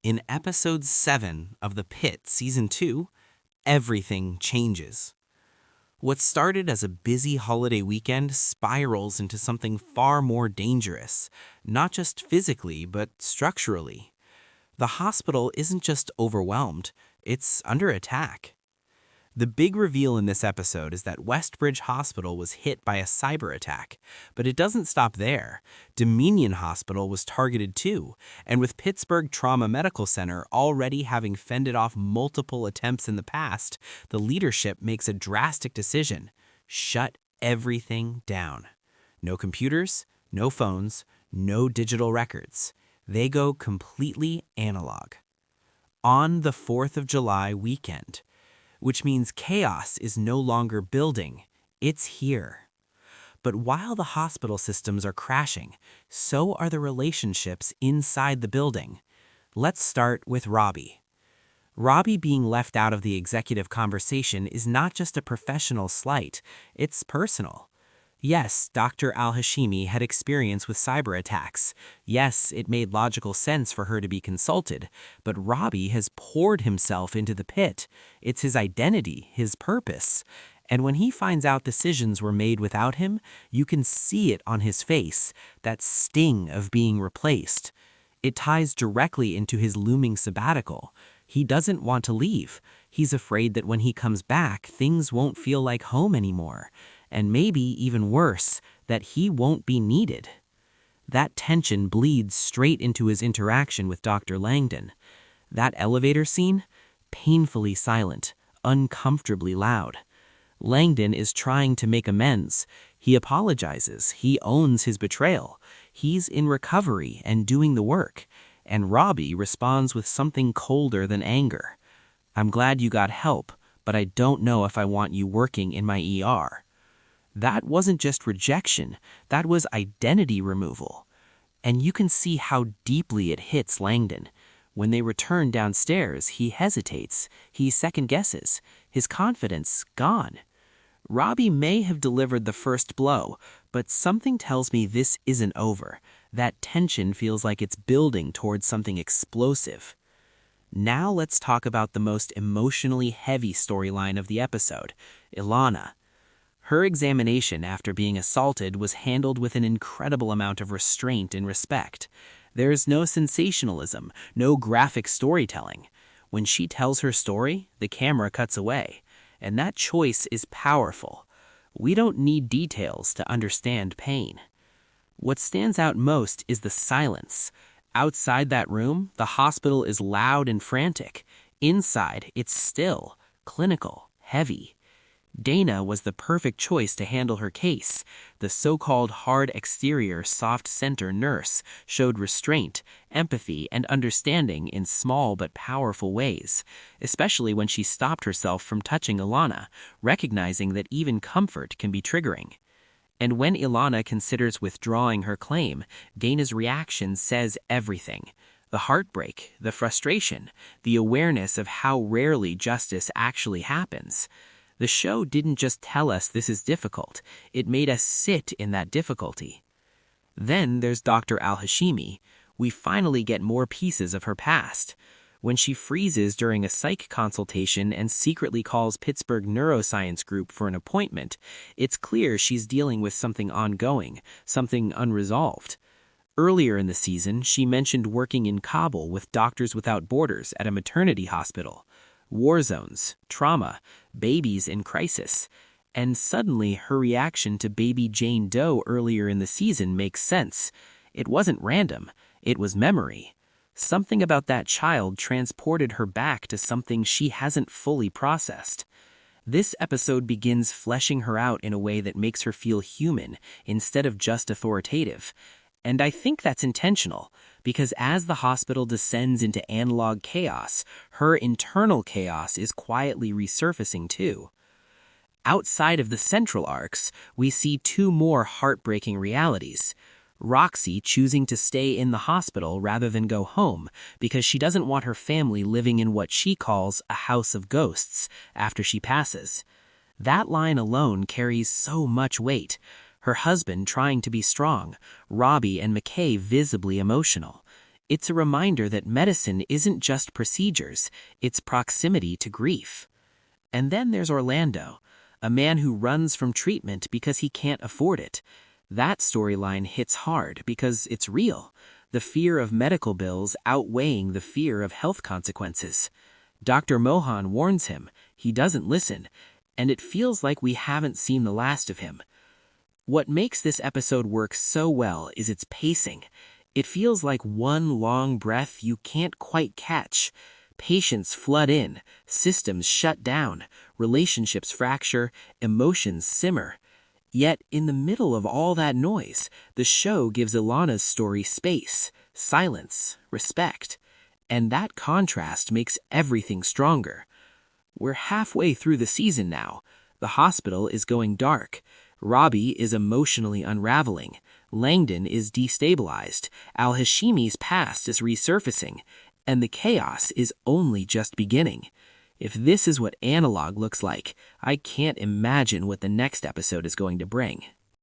In episode 7 of The Pit Season 2, everything changes. What started as a busy holiday weekend spirals into something far more dangerous, not just physically, but structurally. The hospital isn't just overwhelmed, it's under attack. The big reveal in this episode is that Westbridge Hospital was hit by a cyber attack, but it doesn't stop there. Dominion Hospital was targeted too, and with Pittsburgh Trauma Medical Center already having fended off multiple attempts in the past, the leadership makes a drastic decision: shut everything down. No computers, no phones, no digital records. They go completely analog. On the 4th of July weekend, which means chaos is no longer building, it's here. But while the hospital systems are crashing, so are the relationships inside the building. Let's start with Robbie. Robbie being left out of the executive conversation is not just a professional slight, it's personal. Yes, Dr. Al-Hashimi had experience with cyber attacks. Yes, it made logical sense for her to be consulted, but Robbie has poured himself into the pit. It's his identity, his purpose. And when he finds out decisions were made without him, you can see it on his face, that sting of being replaced. It ties directly into his looming sabbatical. He doesn't want to leave. He's afraid that when he comes back, things won't feel like home anymore. And maybe even worse, that he won't be needed. That tension bleeds straight into his interaction with Dr. Langdon. That elevator scene? Painfully silent, uncomfortably loud. Langdon is trying to make amends. He apologizes. He owns his betrayal. He's in recovery and doing the work. And Robbie responds with something colder than anger. "I'm glad you got help, but I don't know if I want you working in my ER." That wasn't just rejection, that was identity removal. And you can see how deeply it hits Langdon. When they return downstairs, he hesitates, he second-guesses, his confidence gone. Robbie may have delivered the first blow, but something tells me this isn't over. That tension feels like it's building towards something explosive. Now let's talk about the most emotionally heavy storyline of the episode, Ilana. Her examination after being assaulted was handled with an incredible amount of restraint and respect. There's no sensationalism, no graphic storytelling. When she tells her story, the camera cuts away. And that choice is powerful. We don't need details to understand pain. What stands out most is the silence. Outside that room, the hospital is loud and frantic. Inside, it's still, clinical, heavy. Dana was the perfect choice to handle her case. The so-called hard exterior, soft center nurse showed restraint, empathy, and understanding in small but powerful ways, especially when she stopped herself from touching Ilana, recognizing that even comfort can be triggering. And when Ilana considers withdrawing her claim, Dana's reaction says everything. The heartbreak, the frustration, the awareness of how rarely justice actually happens. The show didn't just tell us this is difficult, it made us sit in that difficulty. Then there's Dr. Al-Hashimi. We finally get more pieces of her past. When she freezes during a psych consultation and secretly calls Pittsburgh Neuroscience Group for an appointment, it's clear she's dealing with something ongoing, something unresolved. Earlier in the season, she mentioned working in Kabul with Doctors Without Borders at a maternity hospital. War zones, trauma, babies in crisis. And suddenly her reaction to baby Jane Doe earlier in the season makes sense. It wasn't random, it was memory. Something about that child transported her back to something she hasn't fully processed. This episode begins fleshing her out in a way that makes her feel human instead of just authoritative. And I think that's intentional, because as the hospital descends into analog chaos, her internal chaos is quietly resurfacing too. Outside of the central arcs, we see two more heartbreaking realities. Roxy choosing to stay in the hospital rather than go home because she doesn't want her family living in what she calls a house of ghosts after she passes. That line alone carries so much weight. Her husband trying to be strong, Robbie and McKay visibly emotional. It's a reminder that medicine isn't just procedures, it's proximity to grief. And then there's Orlando, a man who runs from treatment because he can't afford it. That storyline hits hard because it's real, the fear of medical bills outweighing the fear of health consequences. Dr. Mohan warns him, he doesn't listen, and it feels like we haven't seen the last of him. What makes this episode work so well is its pacing. It feels like one long breath you can't quite catch. Patients flood in, systems shut down, relationships fracture, emotions simmer. Yet, in the middle of all that noise, the show gives Ilana's story space, silence, respect. And that contrast makes everything stronger. We're halfway through the season now. The hospital is going dark. Robbie is emotionally unraveling. Langdon is destabilized. Al-Hashimi's past is resurfacing. And the chaos is only just beginning. If this is what Analog looks like, I can't imagine what the next episode is going to bring.